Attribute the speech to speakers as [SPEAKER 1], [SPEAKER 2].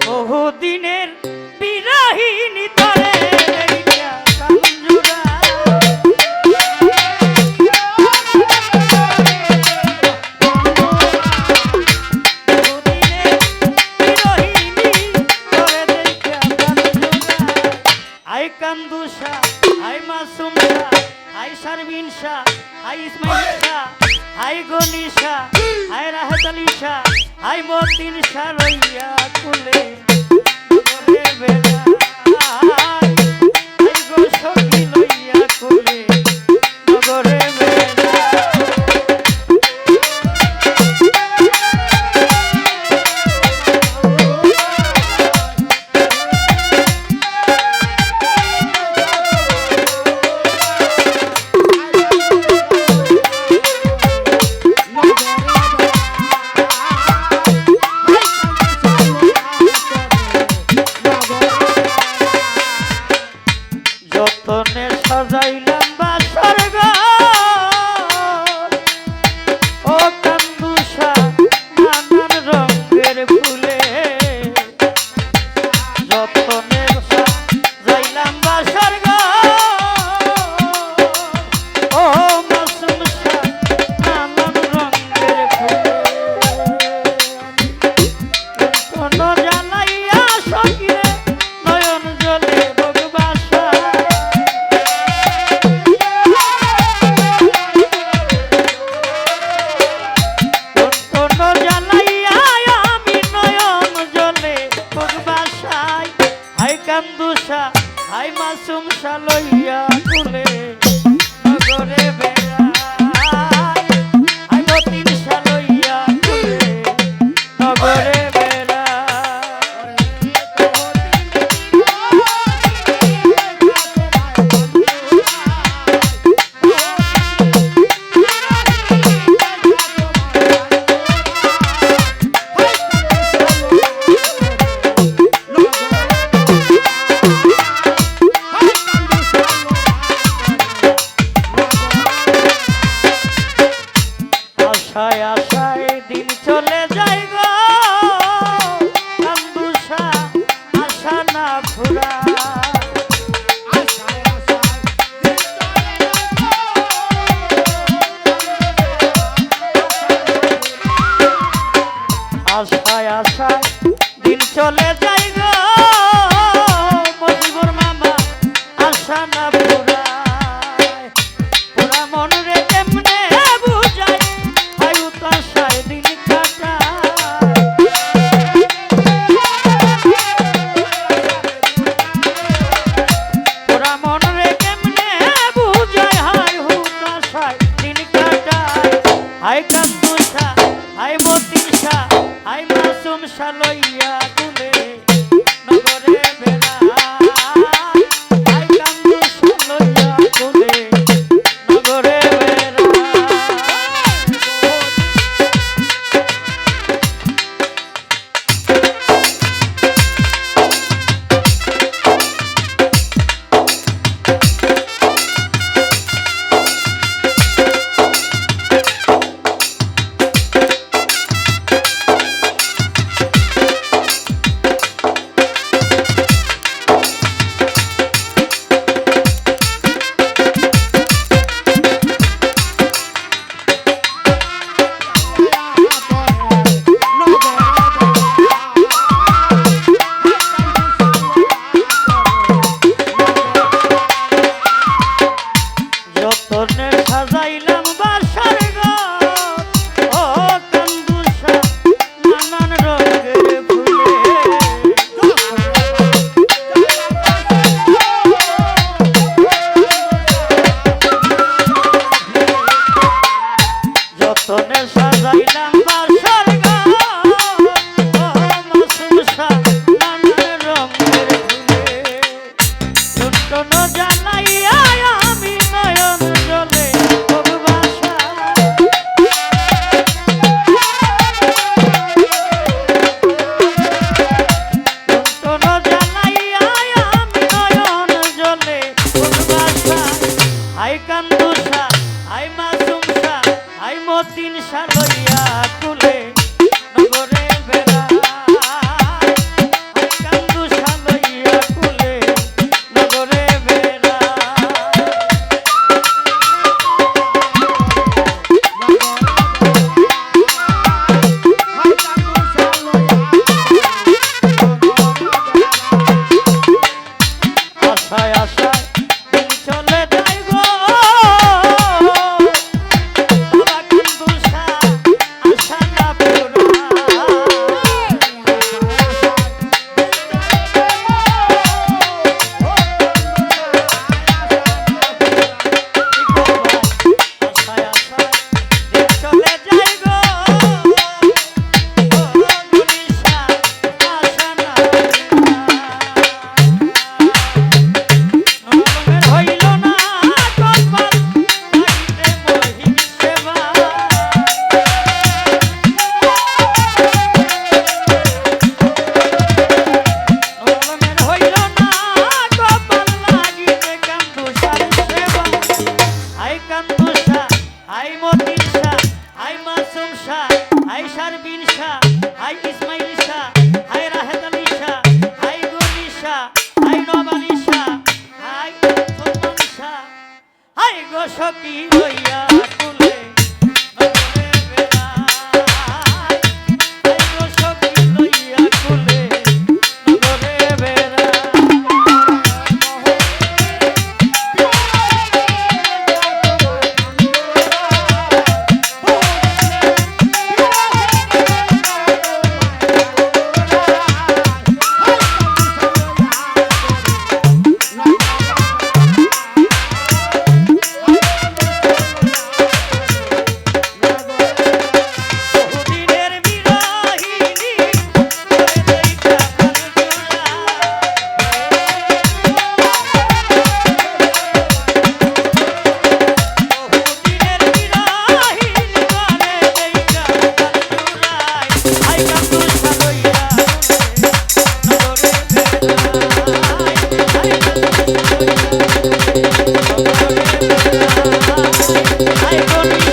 [SPEAKER 1] বহুদিনের বিরহিনী তরে দেখিয়া কাঞ্জুরা বহুদিনের বিরহিনী তরে দেখিয়া কাঞ্জুরা আই কান্দুষা আই মাসুমা আই শারমিনশা আই ইসমাইলশা আই গনিশা আই রাহাত আলীশা আই মতিন শাহ লইয়া কুলে নগরে বেড়া আই গো সখী লইয়া কুলে নগরে বেড়া যতনে সাজাইলাম বাসর ঘর ও কান্দুষা নানান রঙের ফুলে যতনে সাজাইলাম বাসর ঘর ও মাসুম শাহ নানান রঙের ফুলে কোন জ্বালাইয়া সখিরে নয়ন জলে ভোগবাসা কান্দুষা হাই মাসুম শাহ লইয়া কুলে নগরে বেড়া হাই মতিন শাহ লইয়া কুলে নগরে বেড়া আশায় আশায় দিন চলে যায় গো কান্দুষা আশা না ফুরা আশায় আশায় দিন চলে যায় গো মজিবুর মামা আশা না ফুরা পুরা মন রে কেমনে বুঝাই হয় উতাশায় দিন কাটায় পুরা মন রে কেমনে বুঝাই হয় উতাশায় দিন কাটায় হাই কান্দুষা হাই মতিন শাহ হাই মাসুম শাহ লইয়া কুলে নগরে বেড়া হাই কান্দুষা লইয়া কুলে নগরে বেড়া দুনিয়া